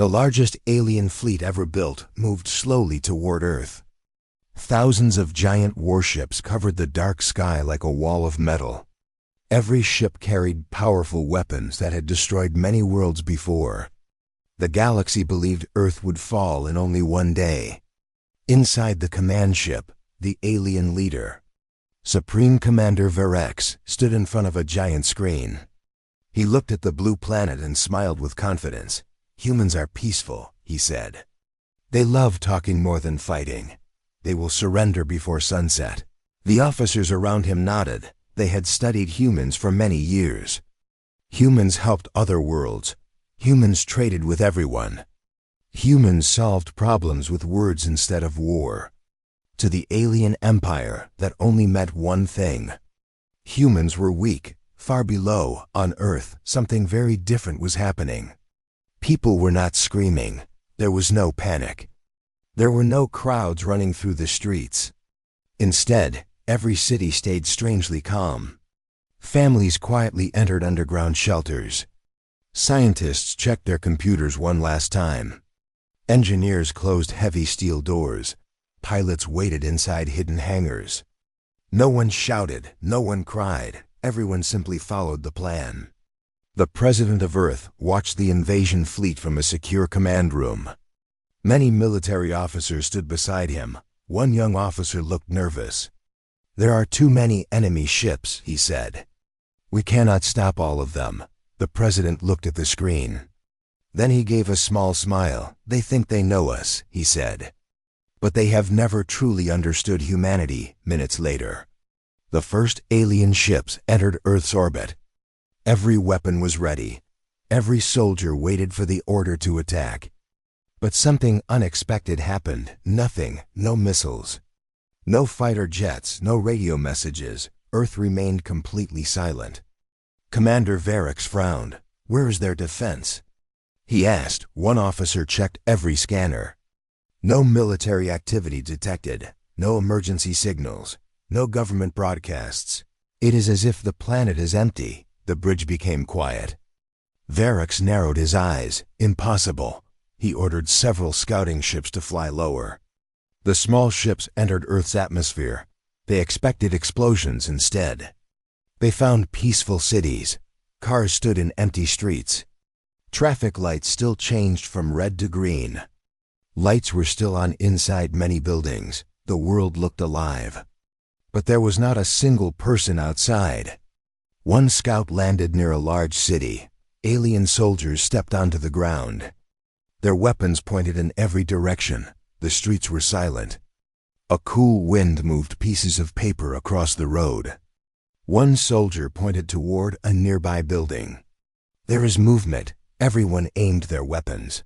The largest alien fleet ever built moved slowly toward Earth. Thousands of giant warships covered the dark sky like a wall of metal. Every ship carried powerful weapons that had destroyed many worlds before. The galaxy believed Earth would fall in only one day. Inside the command ship, the alien leader, Supreme Commander Varex, stood in front of a giant screen. He looked at the blue planet and smiled with confidence. "Humans are peaceful," he said. "They love talking more than fighting. They will surrender before sunset." The officers around him nodded. They had studied humans for many years. Humans helped other worlds. Humans traded with everyone. Humans solved problems with words instead of war. To the alien empire, that only meant one thing. Humans were weak. Far below, on Earth, something very different was happening. People were not screaming. There was no panic. There were no crowds running through the streets. Instead, every city stayed strangely calm. Families quietly entered underground shelters. Scientists checked their computers one last time. Engineers closed heavy steel doors. Pilots waited inside hidden hangars. No one shouted, no one cried. Everyone simply followed the plan. The President of Earth watched the invasion fleet from a secure command room. Many military officers stood beside him. One young officer looked nervous. "There are too many enemy ships," he said. "We cannot stop all of them." The President looked at the screen. Then he gave a small smile. "They think they know us," he said. "But they have never truly understood humanity." Minutes later, the first alien ships entered Earth's orbit. Every weapon was ready. Every soldier waited for the order to attack. But something unexpected happened. Nothing, no missiles, no fighter jets, no radio messages. Earth remained completely silent. Commander Varex frowned. "Where is their defense?" he asked. One officer checked every scanner. No military activity detected. No emergency signals. No government broadcasts. "It is as if the planet is empty." The bridge became quiet. Varex narrowed his eyes. "Impossible." He ordered several scouting ships to fly lower. The small ships entered Earth's atmosphere. They expected explosions instead. They found peaceful cities. Cars stood in empty streets. Traffic lights still changed from red to green. Lights were still on inside many buildings. The world looked alive. But there was not a single person outside. One scout landed near a large city. Alien soldiers stepped onto the ground. Their weapons pointed in every direction. The streets were silent. A cool wind moved pieces of paper across the road. One soldier pointed toward a nearby building. "There is movement." Everyone aimed their weapons.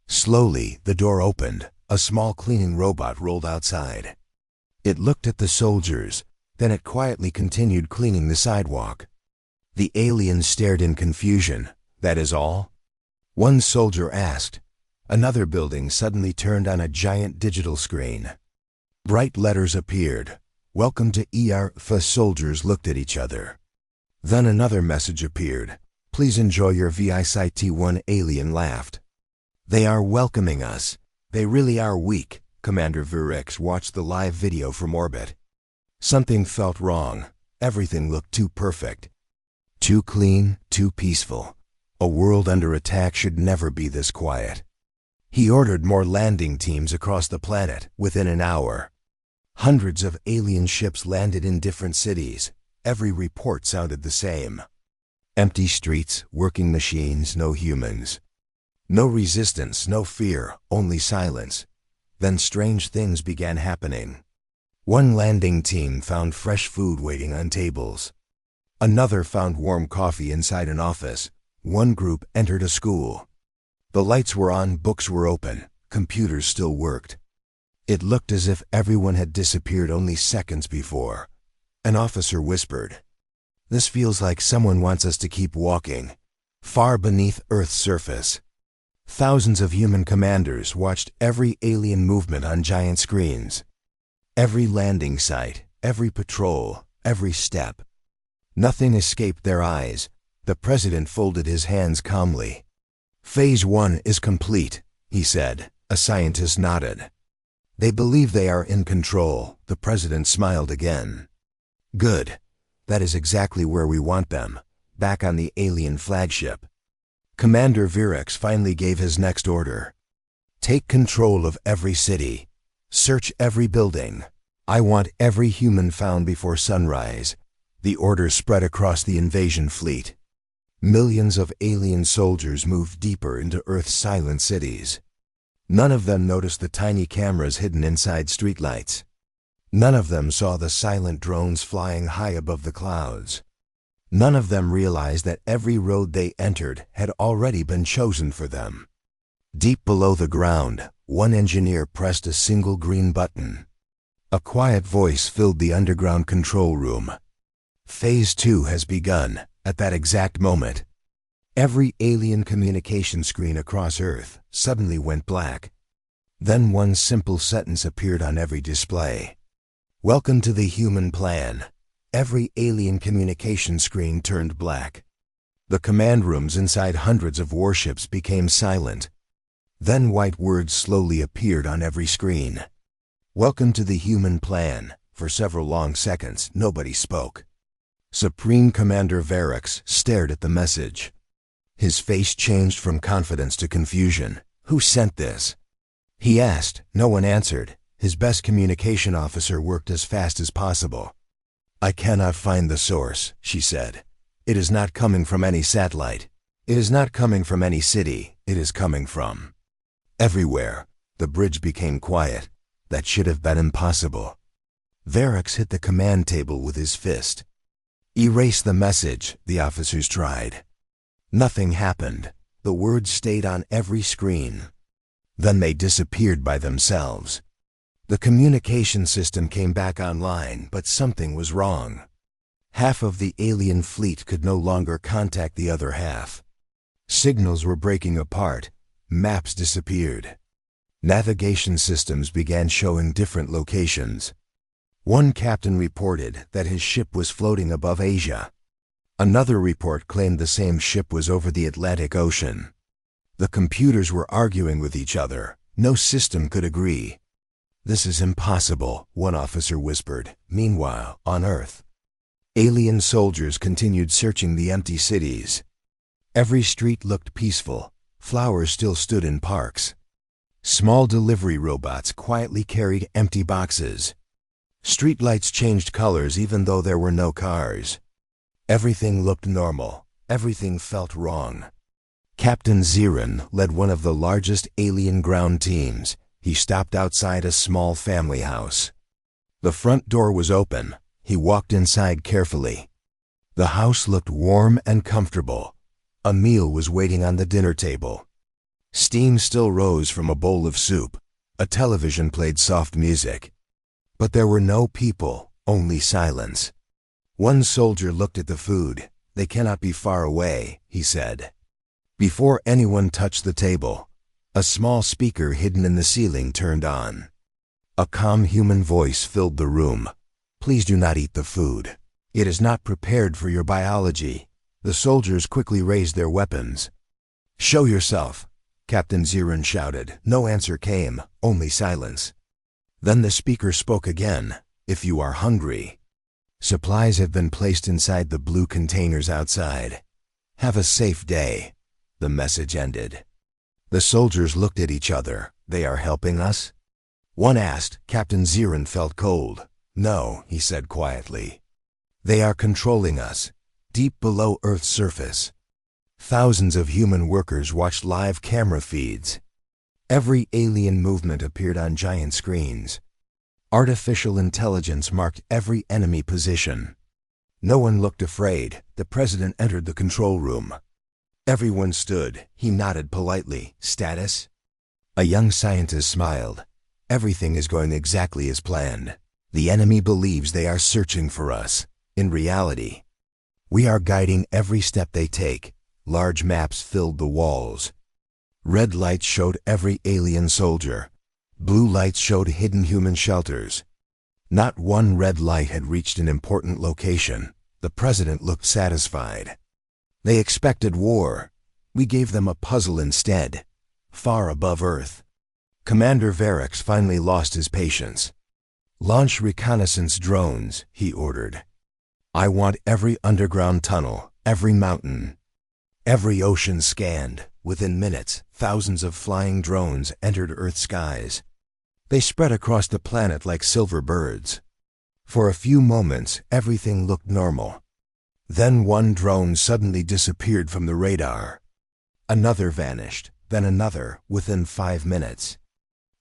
Slowly, the door opened. A small cleaning robot rolled outside. It looked at the soldiers. Then it quietly continued cleaning the sidewalk. The aliens stared in confusion. "That is all?" one soldier asked. Another building suddenly turned on a giant digital screen. Bright letters appeared. "Welcome to ER." The soldiers looked at each other. Then another message appeared. "Please enjoy your visit." One alien laughed. "They are welcoming us. They really are weak." Commander Varex watched the live video from orbit. Something felt wrong. Everything looked too perfect. Too clean, too peaceful. A world under attack should never be this quiet. He ordered more landing teams across the planet. Within an hour, hundreds of alien ships landed in different cities. Every report sounded the same. Empty streets, working machines, no humans. No resistance, no fear, only silence. Then strange things began happening. One landing team found fresh food waiting on tables. Another found warm coffee inside an office. One group entered a school. The lights were on, books were open, computers still worked. It looked as if everyone had disappeared only seconds before. An officer whispered, "This feels like someone wants us to keep walking." Far beneath Earth's surface, thousands of human commanders watched every alien movement on giant screens. Every landing site, every patrol, every step. Nothing escaped their eyes. The president folded his hands calmly. Phase 1 is complete, he said. A scientist nodded. They believe they are in control. The president smiled again. Good. That is exactly where we want them, back on the alien flagship. Commander Virex finally gave his next order. Take control of every city. Search every building. I want every human found before sunrise. The order spread across the invasion fleet. Millions of alien soldiers moved deeper into Earth's silent cities. None of them noticed the tiny cameras hidden inside streetlights. None of them saw the silent drones flying high above the clouds. None of them realized that every road they entered had already been chosen for them. Deep below the ground, one engineer pressed a single green button. A quiet voice filled the underground control room. Phase 2 has begun. At that exact moment, every alien communication screen across Earth suddenly went black. Then one simple sentence appeared on every display. Welcome to the human plan. Every alien communication screen turned black. The command rooms inside hundreds of warships became silent. Then white words slowly appeared on every screen. Welcome to the human plan. For several long seconds, nobody spoke. Supreme Commander Virex stared at the message. His face changed from confidence to confusion. Who sent this? He asked. No one answered. His best communication officer worked as fast as possible. I cannot find the source, she said. It is not coming from any satellite. It is not coming from any city. It is coming from everywhere. The bridge became quiet. That should have been impossible. Virex hit the command table with his fist. Erase the message, the officers tried. Nothing happened. The words stayed on every screen. Then they disappeared by themselves. The communication system came back online, but something was wrong. Half of the alien fleet could no longer contact the other half. Signals were breaking apart. Maps disappeared. Navigation systems began showing different locations. One captain reported that his ship was floating above Asia. Another report claimed the same ship was over the Atlantic Ocean. The computers were arguing with each other. No system could agree. This is impossible, one officer whispered. Meanwhile, on Earth, alien soldiers continued searching the empty cities. Every street looked peaceful. Flowers still stood in parks. Small delivery robots quietly carried empty boxes. Streetlights changed colors even though there were no cars. Everything looked normal. Everything felt wrong. Captain Zirin led one of the largest alien ground teams. He stopped outside a small family house. The front door was open. He walked inside carefully. The house looked warm and comfortable. A meal was waiting on the dinner table. Steam still rose from a bowl of soup. A television played soft music. But there were no people, only silence. One soldier looked at the food. They cannot be far away, he said. Before anyone touched the table, a small speaker hidden in the ceiling turned on. A calm human voice filled the room. Please do not eat the food. It is not prepared for your biology. The soldiers quickly raised their weapons. Show yourself, Captain Zirin shouted. No answer came, only silence. Then the speaker spoke again. If you are hungry, supplies have been placed inside the blue containers outside. Have a safe day. The message ended. The soldiers looked at each other. They are helping us? One asked. Captain Zirin felt cold. No, he said quietly. They are controlling us, deep below Earth's surface. Thousands of human workers watched live camera feeds. Every alien movement appeared on giant screens. Artificial intelligence marked every enemy position. No one looked afraid. The president entered the control room. Everyone stood. He nodded politely. Status? A young scientist smiled. Everything is going exactly as planned. The enemy believes they are searching for us. In reality, we are guiding every step they take. Large maps filled the walls. Red lights showed every alien soldier. Blue lights showed hidden human shelters. Not one red light had reached an important location. The president looked satisfied. They expected war. We gave them a puzzle instead, far above Earth. Commander Varix finally lost his patience. "Launch reconnaissance drones," he ordered. "I want every underground tunnel, every mountain, every ocean scanned." Within minutes, thousands of flying drones entered Earth's skies. They spread across the planet like silver birds. For a few moments, everything looked normal. Then one drone suddenly disappeared from the radar. Another vanished, then another, within 5 minutes.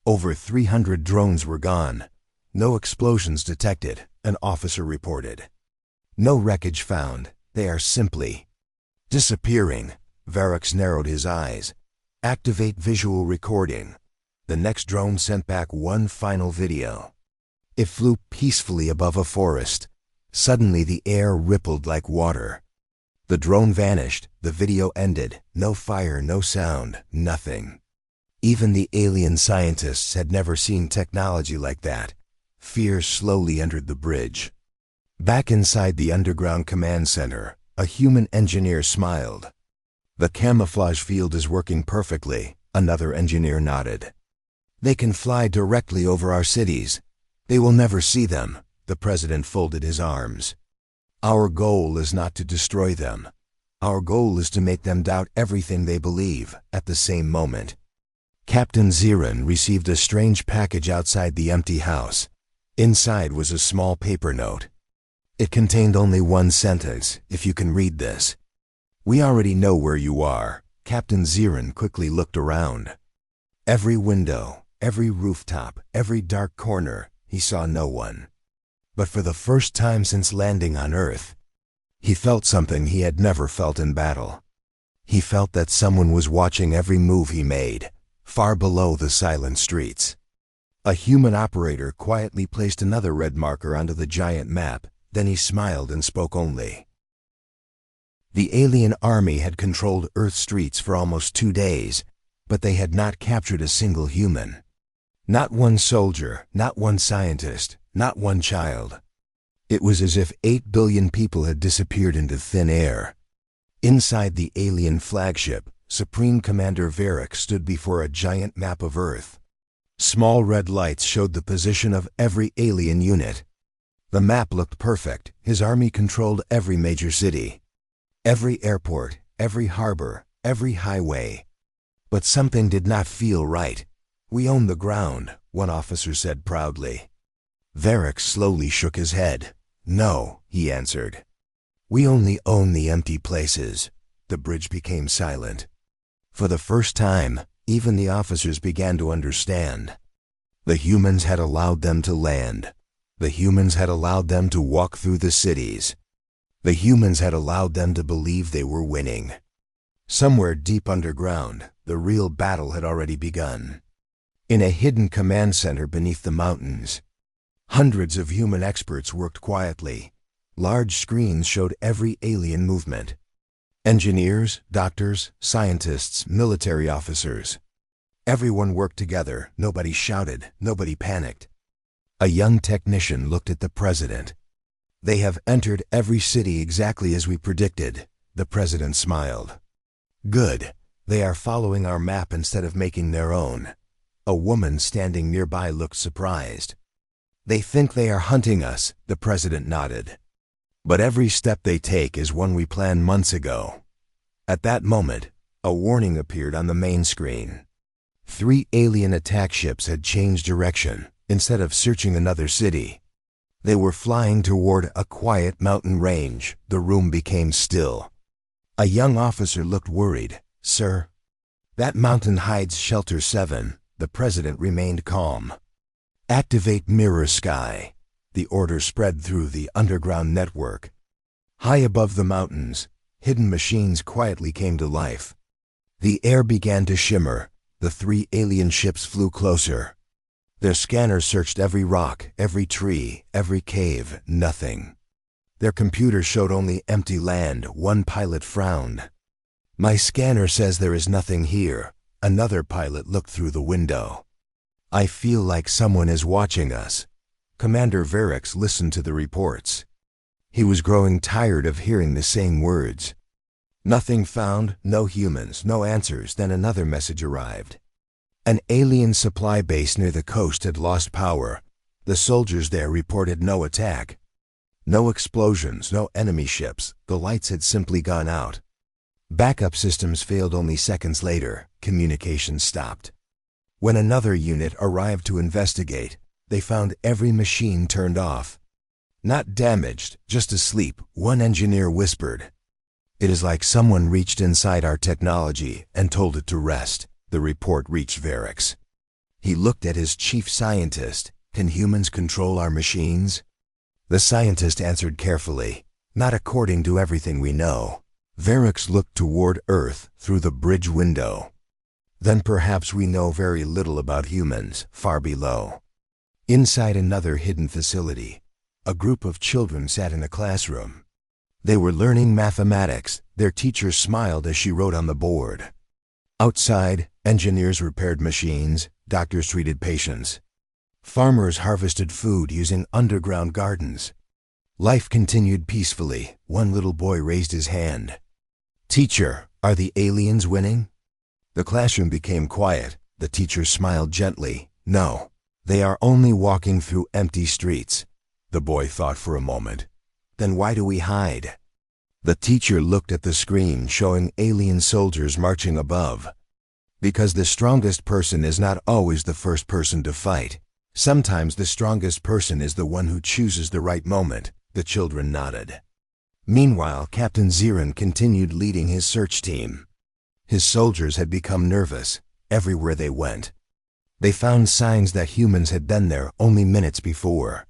Over 300 drones were gone. No explosions detected, an officer reported. No wreckage found. They are simply disappearing. Varix narrowed his eyes. "Activate visual recording." The next drone sent back one final video. It flew peacefully above a forest. Suddenly the air rippled like water. The drone vanished. The video ended. No fire, no sound, nothing. Even the alien scientists had never seen technology like that. Fear slowly entered the bridge. Back inside the underground command center, a human engineer smiled. "The camouflage field is working perfectly," another engineer nodded. "They can fly directly over our cities. They will never see them." The president folded his arms. "Our goal is not to destroy them. Our goal is to make them doubt everything they believe." At the same moment, Captain Zirin received a strange package outside the empty house. Inside was a small paper note. It contained only one sentence. "If you can read this." "We already know where you are." Captain Zirin quickly looked around. Every window, every rooftop, every dark corner, he saw no one. But for the first time since landing on Earth, he felt something he had never felt in battle. He felt that someone was watching every move he made, far below the silent streets. A human operator quietly placed another red marker onto the giant map, then he smiled and spoke only. The alien army had controlled Earth's streets for almost 2 days, but they had not captured a single human. Not one soldier, not one scientist, not one child. It was as if 8 billion people had disappeared into thin air. Inside the alien flagship, Supreme Commander Varix stood before a giant map of Earth. Small red lights showed the position of every alien unit. The map looked perfect. His army controlled every major city, every airport, every harbor, every highway. But something did not feel right. "We own the ground," one officer said proudly. Varix slowly shook his head. "No," he answered. "We only own the empty places." The bridge became silent. For the first time, even the officers began to understand. The humans had allowed them to land. The humans had allowed them to walk through the cities. The humans had allowed them to believe they were winning. Somewhere deep underground, the real battle had already begun. In a hidden command center beneath the mountains, hundreds of human experts worked quietly. Large screens showed every alien movement. Engineers, doctors, scientists, military officers. Everyone worked together. Nobody shouted. Nobody panicked. A young technician looked at the president. "They have entered every city exactly as we predicted." The president smiled. "Good. They are following our map instead of making their own." A woman standing nearby looked surprised. "They think they are hunting us," the president nodded. "But every step they take is one we planned months ago." At that moment, a warning appeared on the main screen. 3 alien attack ships had changed direction. Instead of searching another city, they were flying toward a quiet mountain range. The room became still. A young officer looked worried. "Sir, that mountain hides Shelter 7. The president remained calm. "Activate mirror sky." The order spread through the underground network. High above the mountains, hidden machines quietly came to life. The air began to shimmer. The 3 alien ships flew closer. Their scanners searched every rock, every tree, every cave. Nothing. Their computer showed only empty land. One pilot frowned. "My scanner says there is nothing here." Another pilot looked through the window. "I feel like someone is watching us." Commander Varix listened to the reports. He was growing tired of hearing the same words. Nothing found, no humans, no answers. Then another message arrived. An alien supply base near the coast had lost power. The soldiers there reported no attack. No explosions, no enemy ships. The lights had simply gone out. Backup systems failed only seconds later. Communication stopped. When another unit arrived to investigate, they found every machine turned off. Not damaged, just asleep, one engineer whispered. "It is like someone reached inside our technology and told it to rest." The report reached Varix. He looked at his chief scientist. "Can humans control our machines?" The scientist answered carefully, "Not according to everything we know." Varix looked toward Earth through the bridge window. "Then perhaps we know very little about humans, far below." Inside another hidden facility, a group of children sat in a classroom. They were learning mathematics. Their teacher smiled as she wrote on the board. Outside, engineers repaired machines, doctors treated patients. Farmers harvested food using underground gardens. Life continued peacefully. One little boy raised his hand. "Teacher, are the aliens winning?" The classroom became quiet. The teacher smiled gently. "No, they are only walking through empty streets." The boy thought for a moment. "Then why do we hide?" The teacher looked at the screen showing alien soldiers marching above. "Because the strongest person is not always the first person to fight. Sometimes the strongest person is the one who chooses the right moment." The children nodded. Meanwhile, Captain Zirin continued leading his search team. His soldiers had become nervous everywhere they went. They found signs that humans had been there only minutes before.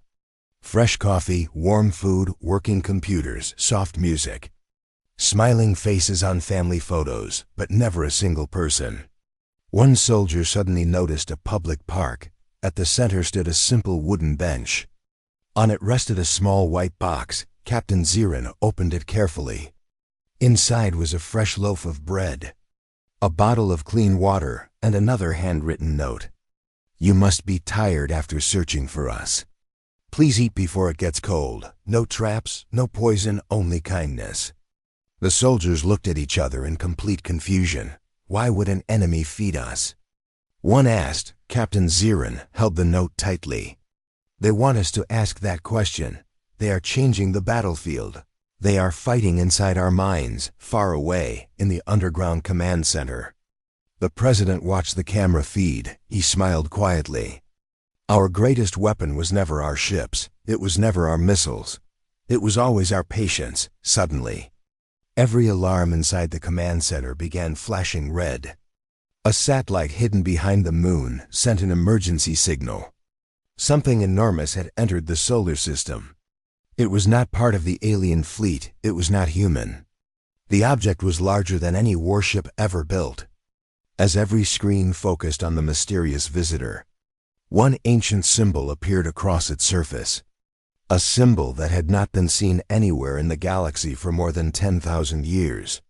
Fresh coffee, warm food, working computers, soft music. Smiling faces on family photos, but never a single person. One soldier suddenly noticed a public park. At the center stood a simple wooden bench. On it rested a small white box. Captain Zirin opened it carefully. Inside was a fresh loaf of bread, a bottle of clean water, and another handwritten note. "You must be tired after searching for us. Please eat before it gets cold. No traps, no poison, only kindness." The soldiers looked at each other in complete confusion. Why would an enemy feed us? One asked. Captain Zirin held the note tightly. "They want us to ask that question. They are changing the battlefield. They are fighting inside our minds, far away, in the underground command center." The president watched the camera feed. He smiled quietly. "Our greatest weapon was never our ships. It was never our missiles. It was always our patience." Suddenly, every alarm inside the command center began flashing red. A satellite hidden behind the moon sent an emergency signal. Something enormous had entered the solar system. It was not part of the alien fleet. It was not human. The object was larger than any warship ever built. As every screen focused on the mysterious visitor, one ancient symbol appeared across its surface. A symbol that had not been seen anywhere in the galaxy for more than 10,000 years.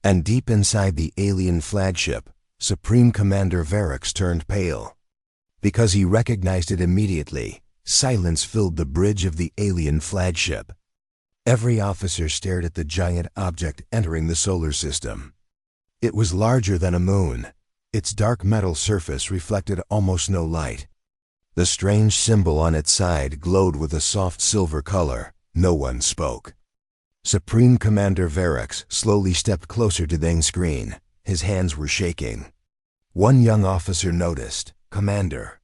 And deep inside the alien flagship, Supreme Commander Varix turned pale. Because he recognized it immediately, silence filled the bridge of the alien flagship. Every officer stared at the giant object entering the solar system. It was larger than a moon. Its dark metal surface reflected almost no light. The strange symbol on its side glowed with a soft silver color. No one spoke. Supreme Commander Varix slowly stepped closer to the screen. His hands were shaking. One young officer noticed. "Commander,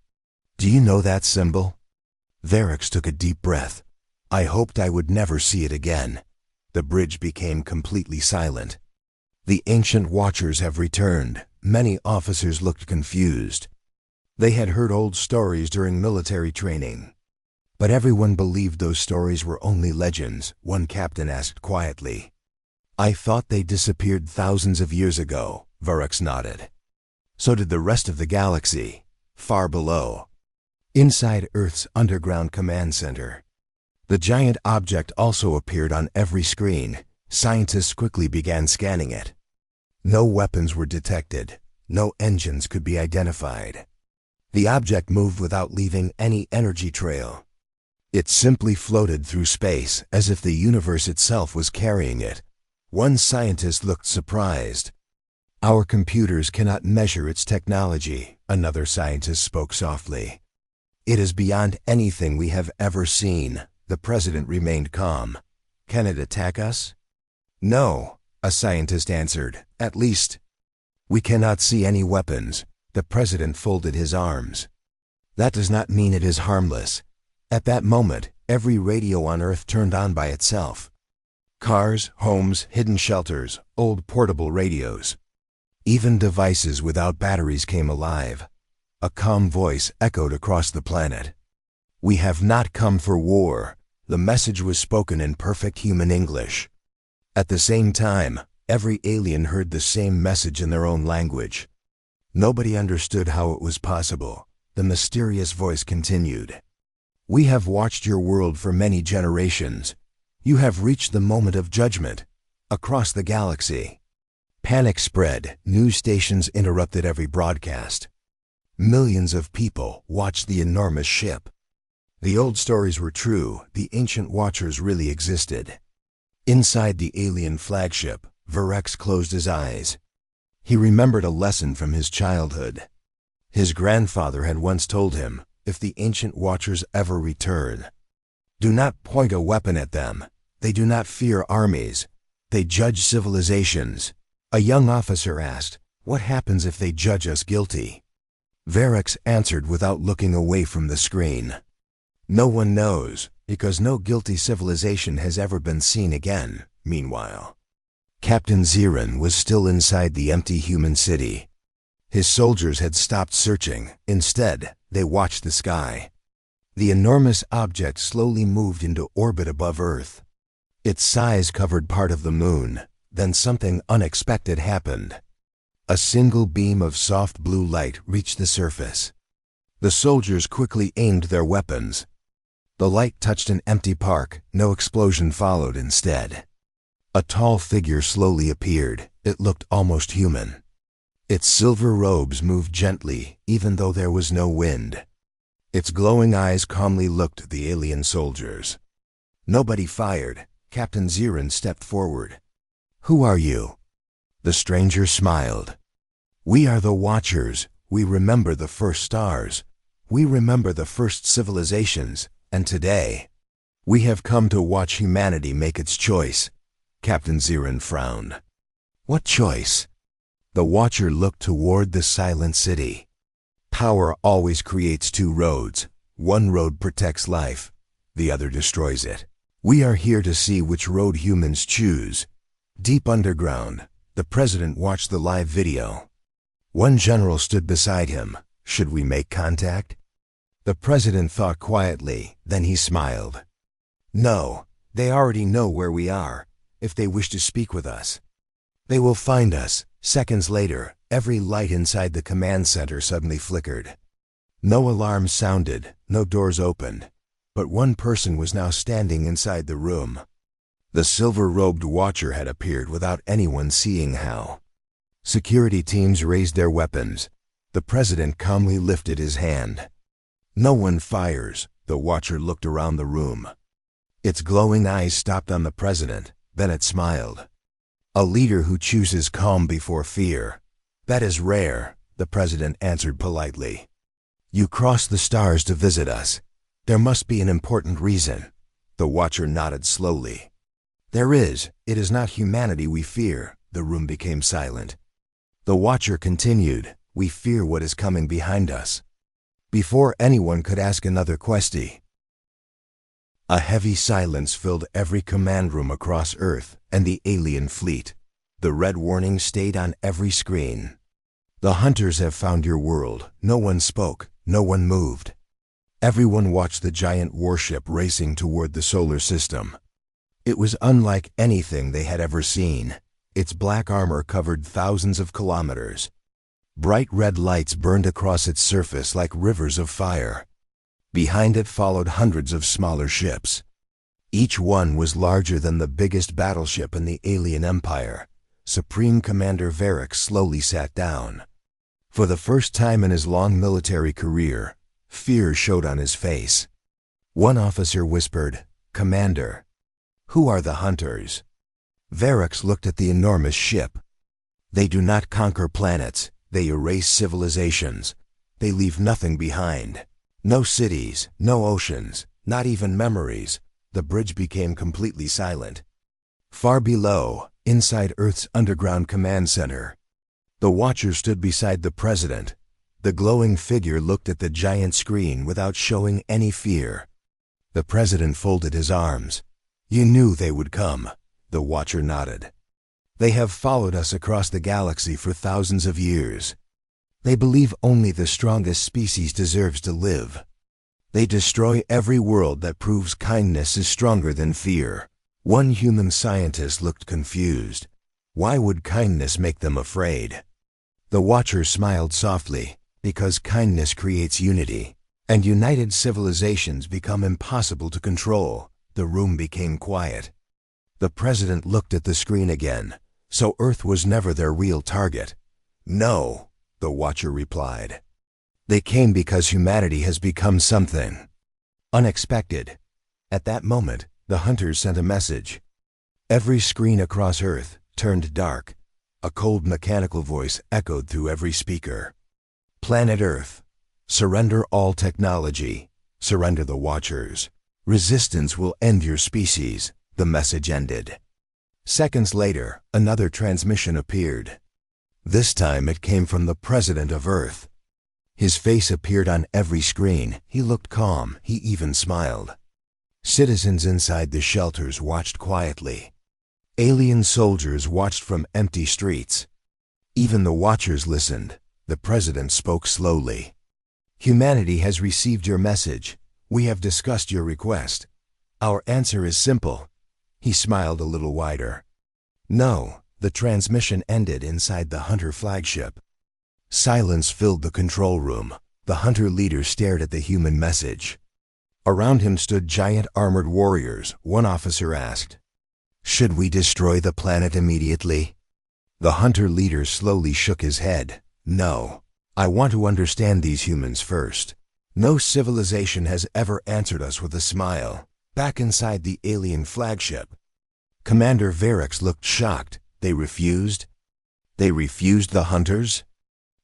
do you know that symbol?" Varix took a deep breath. "I hoped I would never see it again." The bridge became completely silent. The ancient watchers have returned. Many officers looked confused. They had heard old stories during military training. But everyone believed those stories were only legends. One captain asked quietly. "I thought they disappeared thousands of years ago." Varix nodded. "So did the rest of the galaxy, far below." Inside Earth's underground command center, the giant object also appeared on every screen. Scientists quickly began scanning it. No weapons were detected. No engines could be identified. The object moved without leaving any energy trail. It simply floated through space as if the universe itself was carrying it. One scientist looked surprised. "Our computers cannot measure its technology," another scientist spoke softly. "It is beyond anything we have ever seen." The president remained calm. "Can it attack us?" "No," a scientist answered. "At least, we cannot see any weapons." The president folded his arms. "That does not mean it is harmless." At that moment, every radio on Earth turned on by itself. Cars, homes, hidden shelters, old portable radios. Even devices without batteries came alive. A calm voice echoed across the planet. "We have not come for war." The message was spoken in perfect human English. At the same time, every alien heard the same message in their own language. Nobody understood how it was possible. The mysterious voice continued. "We have watched your world for many generations. You have reached the moment of judgment. Across the galaxy." Panic spread. News stations interrupted every broadcast. Millions of people watched the enormous ship. The old stories were true. The ancient watchers really existed. Inside the alien flagship, Varex closed his eyes. He remembered a lesson from his childhood. His grandfather had once told him, if the ancient watchers ever return, do not point a weapon at them. They do not fear armies. They judge civilizations. A young officer asked, "What happens if they judge us guilty?" Varex answered without looking away from the screen. "No one knows, because no guilty civilization has ever been seen again." Meanwhile, Captain Zirin was still inside the empty human city. His soldiers had stopped searching. Instead, they watched the sky. The enormous object slowly moved into orbit above Earth. Its size covered part of the moon. Then something unexpected happened. A single beam of soft blue light reached the surface. The soldiers quickly aimed their weapons. The light touched an empty park. No explosion followed. Instead, a tall figure slowly appeared. It looked almost human. Its silver robes moved gently, even though there was no wind. Its glowing eyes calmly looked at the alien soldiers. Nobody fired. Captain Zirin stepped forward. "Who are you?" The stranger smiled. "We are the Watchers. We remember the first stars. We remember the first civilizations. And today, we have come to watch humanity make its choice." Captain Zirin frowned. "What choice?" The Watcher looked toward the silent city. "Power always creates two roads. One road protects life. The other destroys it. We are here to see which road humans choose." Deep underground, the president watched the live video. One general stood beside him. "Should we make contact?" The president thought quietly, then he smiled. "No, they already know where we are. If they wish to speak with us, they will find us." Seconds later, every light inside the command center suddenly flickered. No alarms sounded, no doors opened. But one person was now standing inside the room. The silver-robed Watcher had appeared without anyone seeing how. Security teams raised their weapons. The president calmly lifted his hand. "No one fires." The Watcher looked around the room. Its glowing eyes stopped on the president, then it smiled. "A leader who chooses calm before fear. That is rare," the president answered politely. "You crossed the stars to visit us. There must be an important reason." The Watcher nodded slowly. "There is. It is not humanity we fear." The room became silent. The Watcher continued, "We fear what is coming behind us." Before anyone could ask another question, a heavy silence filled every command room across Earth and the alien fleet. The red warning stayed on every screen. "The hunters have found your world." No one spoke. No one moved. Everyone watched the giant warship racing toward the solar system. It was unlike anything they had ever seen. Its black armor covered thousands of kilometers. Bright red lights burned across its surface like rivers of fire. Behind it followed hundreds of smaller ships. Each one was larger than the biggest battleship in the alien empire. Supreme Commander Varex slowly sat down. For the first time in his long military career, fear showed on his face. One officer whispered, "Commander, who are the hunters?" Varix looked at the enormous ship. They do not conquer planets, they erase civilizations. They leave nothing behind. No cities, no oceans, not even memories. The bridge became completely silent. Far below, inside Earth's underground command center, the Watcher stood beside the President. The glowing figure looked at the giant screen without showing any fear. The President folded his arms. "You knew they would come," the Watcher nodded. "They have followed us across the galaxy for thousands of years. They believe only the strongest species deserves to live. They destroy every world that proves kindness is stronger than fear." One human scientist looked confused. Why would kindness make them afraid? The Watcher smiled softly. "Because kindness creates unity, and united civilizations become impossible to control." The room became quiet. The President looked at the screen again. So Earth was never their real target. "No," the Watcher replied. "They came because humanity has become something unexpected." At that moment, the Hunters sent a message. Every screen across Earth turned dark. A cold mechanical voice echoed through every speaker. "Planet Earth, surrender all technology. Surrender the Watchers. Resistance will end your species." The message ended. Seconds later, another transmission appeared. This time it came from the President of Earth. His face appeared on every screen. He looked calm. He even smiled. Citizens inside the shelters watched quietly. Alien soldiers watched from empty streets. Even the Watchers listened. The President spoke slowly. "Humanity has received your message. We have discussed your request. Our answer is simple." He smiled a little wider. "No." The transmission ended inside the Hunter flagship. Silence filled the control room. The Hunter leader stared at the human message. Around him stood giant armored warriors. One officer asked, "Should we destroy the planet immediately?" The Hunter leader slowly shook his head. "No. I want to understand these humans first. No civilization has ever answered us with a smile." Back inside the alien flagship, Commander Varix looked shocked. "They refused? They refused the Hunters?"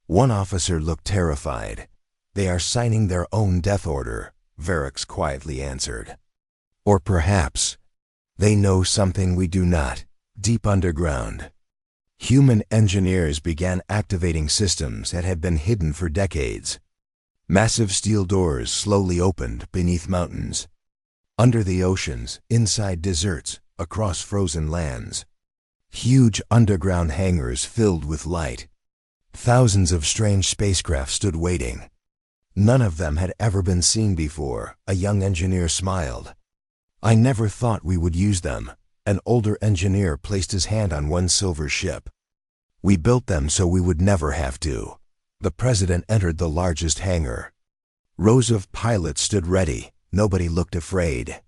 One officer looked terrified. "They are signing their own death order," Varix quietly answered. "Or perhaps they know something we do not." Deep underground, human engineers began activating systems that had been hidden for decades. Massive steel doors slowly opened beneath mountains, under the oceans, inside deserts, across frozen lands. Huge underground hangars filled with light. Thousands of strange spacecraft stood waiting. None of them had ever been seen before. A young engineer smiled. "I never thought we would use them." An older engineer placed his hand on one silver ship. "We built them so we would never have to." The President entered the largest hangar. Rows of pilots stood ready. Nobody looked afraid.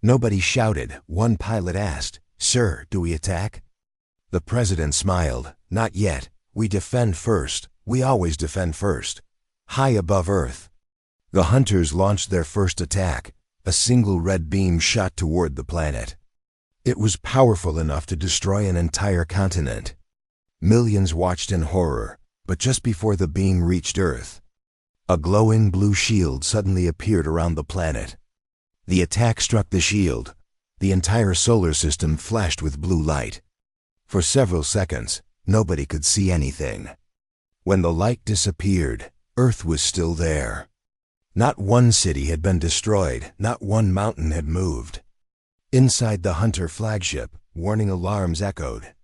Nobody shouted. One pilot asked, "Sir, do we attack?" The President smiled. "Not yet. We defend first. We always defend first." High above Earth, the Hunters launched their first attack. A single red beam shot toward the planet. It was powerful enough to destroy an entire continent. Millions watched in horror, but just before the beam reached Earth, a glowing blue shield suddenly appeared around the planet. The attack struck the shield. The entire solar system flashed with blue light. For several seconds, nobody could see anything. When the light disappeared, Earth was still there. Not one city had been destroyed, not one mountain had moved. Inside the Hunter flagship, warning alarms echoed.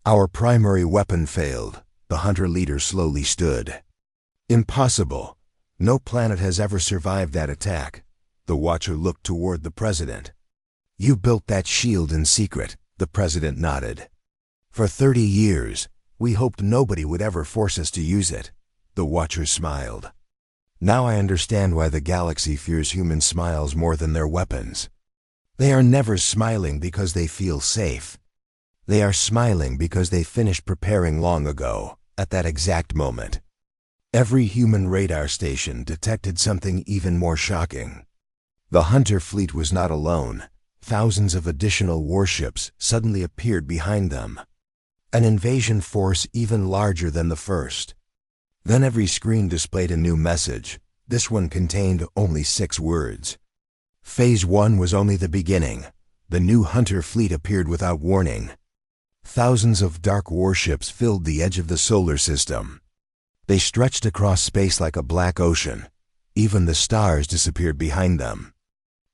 "Our primary weapon failed." The Hunter leader slowly stood. "Impossible. No planet has ever survived that attack." The Watcher looked toward the President. "You built that shield in secret." The President nodded. "For 30 years, we hoped nobody would ever force us to use it." The Watcher smiled. "Now I understand why the galaxy fears human smiles more than their weapons. They are never smiling because they feel safe. They are smiling because they finished preparing long ago, at that exact moment." Every human radar station detected something even more shocking. The Hunter fleet was not alone. thousands of additional warships suddenly appeared behind them. An invasion force even larger than the first. Then every screen displayed a new message. This one contained only 6 words. Phase 1 was only the beginning. The new Hunter fleet appeared without warning. Thousands of dark warships filled the edge of the solar system. They stretched across space like a black ocean. Even the stars disappeared behind them.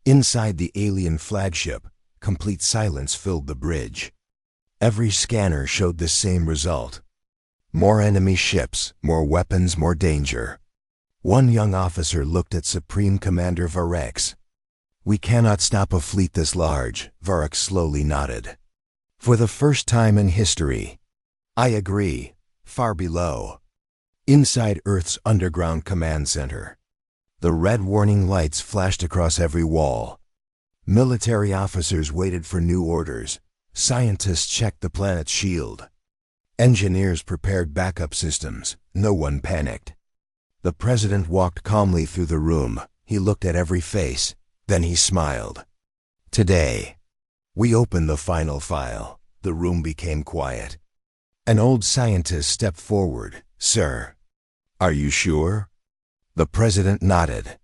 Inside the alien flagship, complete silence filled the bridge. Every scanner showed the same result. More enemy ships, more weapons, more danger. One young officer looked at Supreme Commander Varex. "We cannot stop a fleet this large," Varex slowly nodded. "For the first time in history." "I agree." Far below, inside Earth's underground command center, the red warning lights flashed across every wall. Military officers waited for new orders. Scientists checked the planet's shield. Engineers prepared backup systems. No one panicked. The president walked calmly through the room. He looked at every face. Then he smiled. "Today, we opened the final file." The room became quiet. An old scientist stepped forward. "Sir, are you sure?" The president nodded.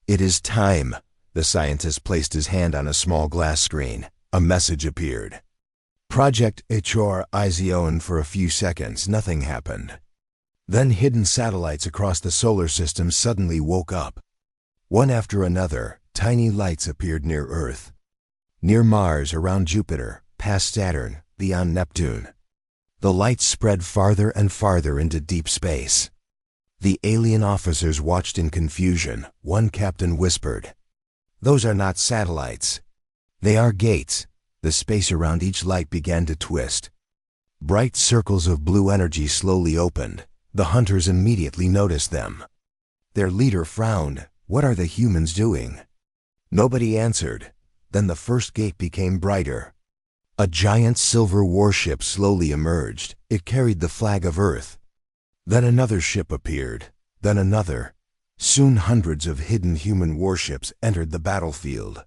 "It is time." The scientist placed his hand on a small glass screen. A message appeared. Project HR Izion. For a few seconds, nothing happened. Then hidden satellites across the solar system suddenly woke up. One after another, tiny lights appeared near Earth. Near Mars, around Jupiter, past Saturn, beyond Neptune. The lights spread farther and farther into deep space. The alien officers watched in confusion. One captain whispered, "Those are not satellites. They are gates." The space around each light began to twist. Bright circles of blue energy slowly opened. The hunters immediately noticed them. Their leader frowned. "What are the humans doing?" Nobody answered. Then the first gate became brighter. A giant silver warship slowly emerged. It carried the flag of Earth. Then another ship appeared. Then another. Soon hundreds of hidden human warships entered the battlefield.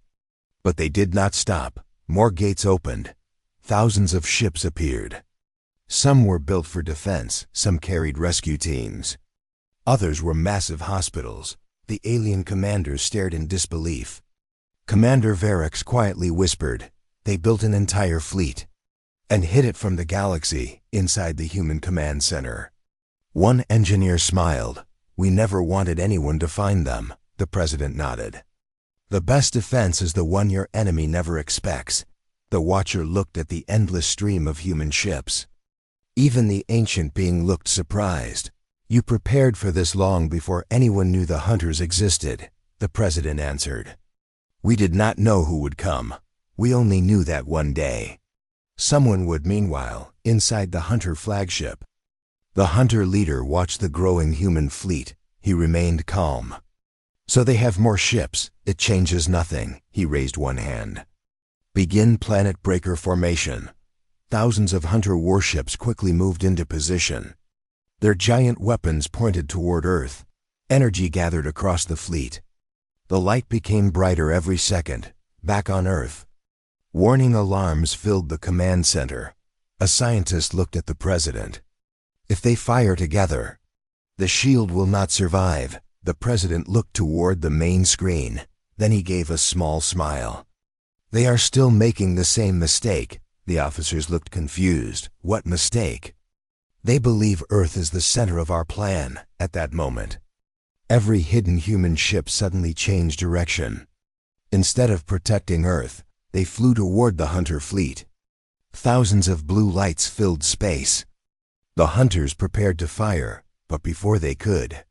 But they did not stop. More gates opened. Thousands of ships appeared. Some were built for defense. Some carried rescue teams. Others were massive hospitals. The alien commanders stared in disbelief. Commander Varex quietly whispered, "They built an entire fleet and hid it from the galaxy inside the human command center." One engineer smiled. "We never wanted anyone to find them." The president nodded. "The best defense is the one your enemy never expects." The watcher looked at the endless stream of human ships. Even the ancient being looked surprised. "You prepared for this long before anyone knew the hunters existed," the president answered. "We did not know who would come. We only knew that one day someone would." Meanwhile, inside the hunter flagship, the hunter leader watched the growing human fleet. He remained calm. "So they have more ships. It changes nothing." He raised one hand. "Begin planet breaker formation." Thousands of hunter warships quickly moved into position. Their giant weapons pointed toward Earth. Energy gathered across the fleet. The light became brighter every second. Back on Earth, warning alarms filled the command center. A scientist looked at the president. "If they fire together, the shield will not survive." The president looked toward the main screen. Then he gave a small smile. "They are still making the same mistake." The officers looked confused. "What mistake?" "They believe Earth is the center of our plan." At that moment, every hidden human ship suddenly changed direction. Instead of protecting Earth, they flew toward the hunter fleet. Thousands of blue lights filled space. The hunters prepared to fire, but before they could,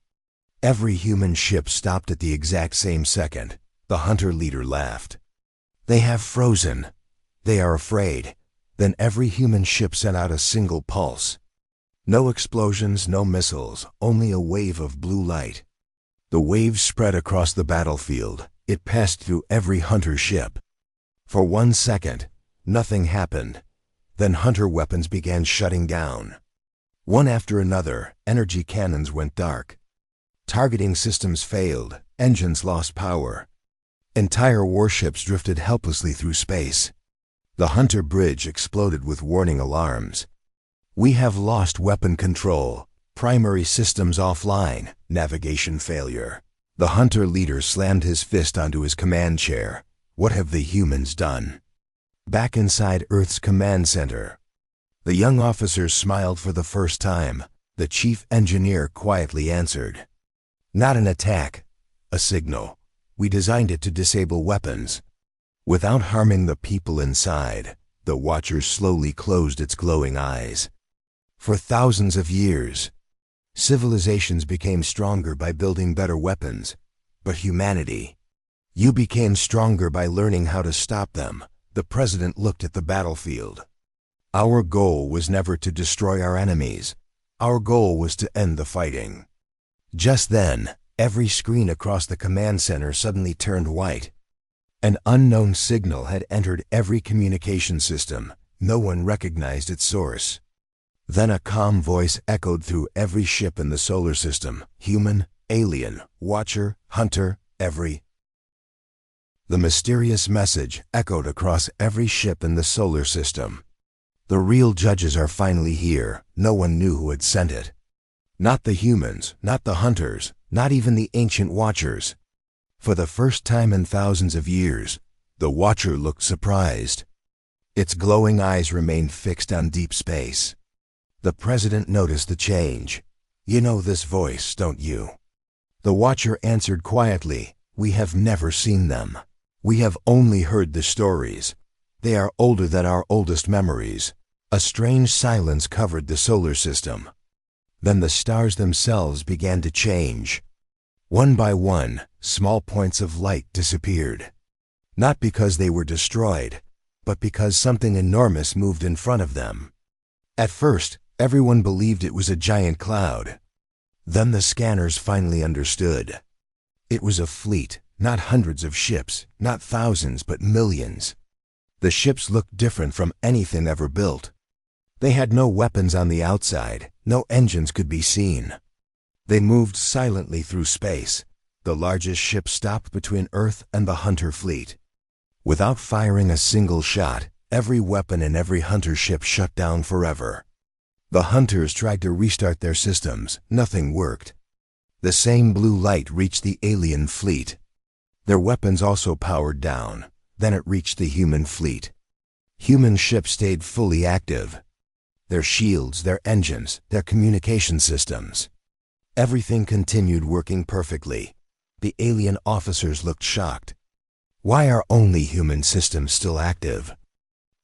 every human ship stopped at the exact same second. The hunter leader laughed. "They have frozen. They are afraid." Then every human ship sent out a single pulse. No explosions, no missiles, only a wave of blue light. The wave spread across the battlefield. It passed through every hunter ship. For 1 second, nothing happened. Then hunter weapons began shutting down. One after another, energy cannons went dark. Targeting systems failed. Engines lost power. Entire warships drifted helplessly through space. The Hunter bridge exploded with warning alarms. "We have lost weapon control. Primary systems offline. Navigation failure." The Hunter leader slammed his fist onto his command chair. What have the humans done? Back inside Earth's command center, the young officer smiled for the first time. The chief engineer quietly answered, "Not an attack, a signal. We designed it to disable weapons." Without harming the people inside, the Watcher slowly closed its glowing eyes. For thousands of years, civilizations became stronger by building better weapons. But humanity, you became stronger by learning how to stop them. The president looked at the battlefield. "Our goal was never to destroy our enemies. Our goal was to end the fighting." Just then, every screen across the command center suddenly turned white. An unknown signal had entered every communication system. No one recognized its source. Then a calm voice echoed through every ship in the solar system. Human, alien, Watcher, Hunter, every. The mysterious message echoed across every ship in the solar system. "The real judges are finally here." No one knew who had sent it. Not the humans, not the Hunters, not even the ancient Watchers. For the first time in thousands of years, the Watcher looked surprised. Its glowing eyes remained fixed on deep space. The president noticed the change. "You know this voice, don't you?" The Watcher answered quietly, "We have never seen them. We have only heard the stories. They are older than our oldest memories." A strange silence covered the solar system. Then the stars themselves began to change. One by one, small points of light disappeared. Not because they were destroyed, but because something enormous moved in front of them. At first, everyone believed it was a giant cloud. Then the scanners finally understood. It was a fleet, not hundreds of ships, not thousands, but millions. The ships looked different from anything ever built. They had no weapons on the outside, no engines could be seen. They moved silently through space. The largest ship stopped between Earth and the Hunter fleet. Without firing a single shot, every weapon in every Hunter ship shut down forever. The Hunters tried to restart their systems. Nothing worked. The same blue light reached the alien fleet. Their weapons also powered down. Then it reached the human fleet. Human ships stayed fully active. Their shields, their engines, their communication systems. Everything continued working perfectly. The alien officers looked shocked. Why are only human systems still active?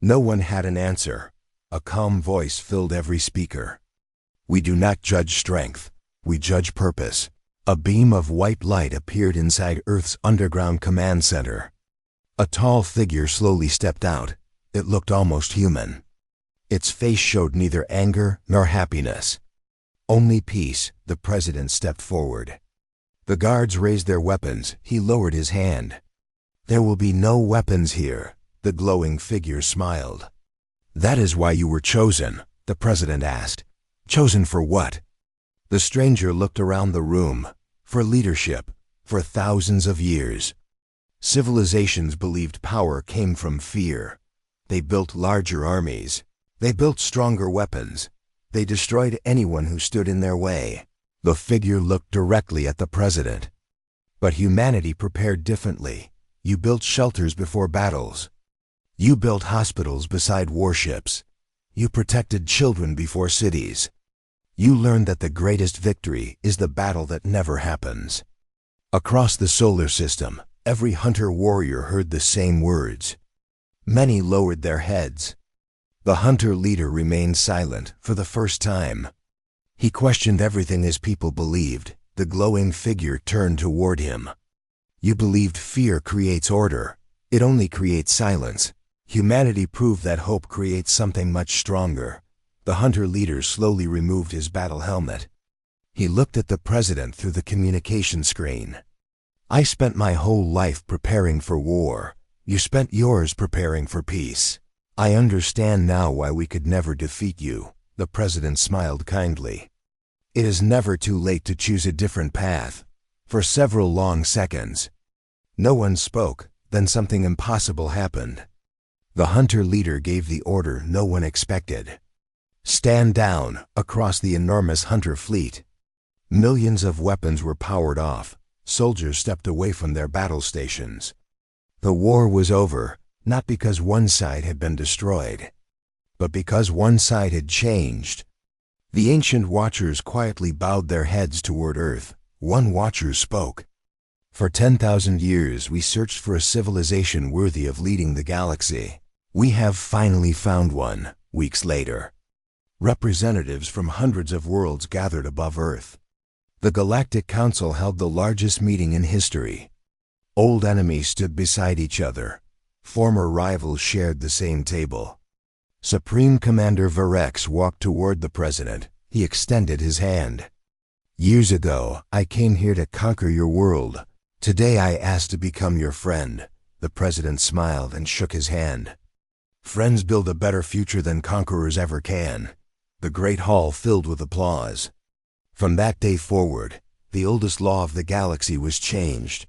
No one had an answer. A calm voice filled every speaker. "We do not judge strength. We judge purpose." A beam of white light appeared inside Earth's underground command center. A tall figure slowly stepped out. It looked almost human. Its face showed neither anger nor happiness. Only peace. The president stepped forward. The guards raised their weapons. He lowered his hand. "There will be no weapons here." The glowing figure smiled. "That is why you were chosen," the president asked. "Chosen for what?" The stranger looked around the room. "For leadership. For thousands of years, civilizations believed power came from fear. They built larger armies. They built stronger weapons. They destroyed anyone who stood in their way." The figure looked directly at the president. "But humanity prepared differently. You built shelters before battles. You built hospitals beside warships. You protected children before cities. You learned that the greatest victory is the battle that never happens." Across the solar system, every Hunter warrior heard the same words. Many lowered their heads. The Hunter leader remained silent for the first time. He questioned everything his people believed. The glowing figure turned toward him. "You believed fear creates order. It only creates silence. Humanity proved that hope creates something much stronger." The Hunter leader slowly removed his battle helmet. He looked at the president through the communication screen. "I spent my whole life preparing for war. You spent yours preparing for peace. I understand now why we could never defeat you." The president smiled kindly. "It is never too late to choose a different path." For several long seconds, No one spoke, then something impossible happened. The hunter leader gave the order no one expected. Stand down, across the enormous hunter fleet. Millions of weapons were powered off. Soldiers stepped away from their battle stations. The war was over, not because one side had been destroyed, but because one side had changed. The ancient watchers quietly bowed their heads toward Earth. One watcher spoke. For 10,000 years we searched for a civilization worthy of leading the galaxy. We have finally found one. Weeks later, representatives from hundreds of worlds gathered above Earth. The Galactic Council held the largest meeting in history. Old enemies stood beside each other. Former rivals shared the same table. Supreme Commander Varex walked toward the president. He extended his hand. Years ago, I came here to conquer your world. Today I ask to become your friend. The president smiled and shook his hand. Friends build a better future than conquerors ever can. The great hall filled with applause. From that day forward, the oldest law of the galaxy was changed.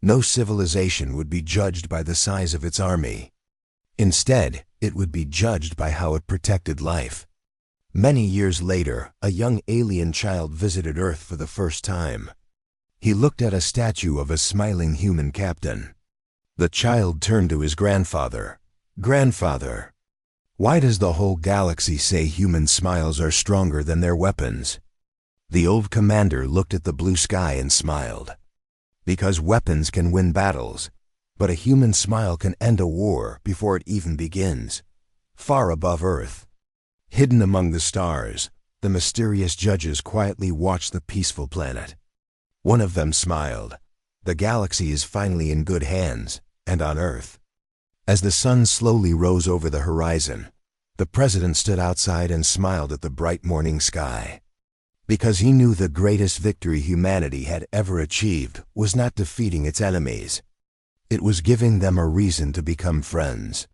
No civilization would be judged by the size of its army. Instead, it would be judged by how it protected life. Many years later, a young alien child visited Earth for the first time. He looked at a statue of a smiling human captain. The child turned to his grandfather. "Grandfather, why does the whole galaxy say human smiles are stronger than their weapons?" The old commander looked at the blue sky and smiled. "Because weapons can win battles, but a human smile can end a war before it even begins." Far above Earth, hidden among the stars, the mysterious judges quietly watched the peaceful planet. One of them smiled. The galaxy is finally in good hands, and on Earth. As the sun slowly rose over the horizon, the president stood outside and smiled at the bright morning sky. Because he knew the greatest victory humanity had ever achieved was not defeating its enemies. It was giving them a reason to become friends.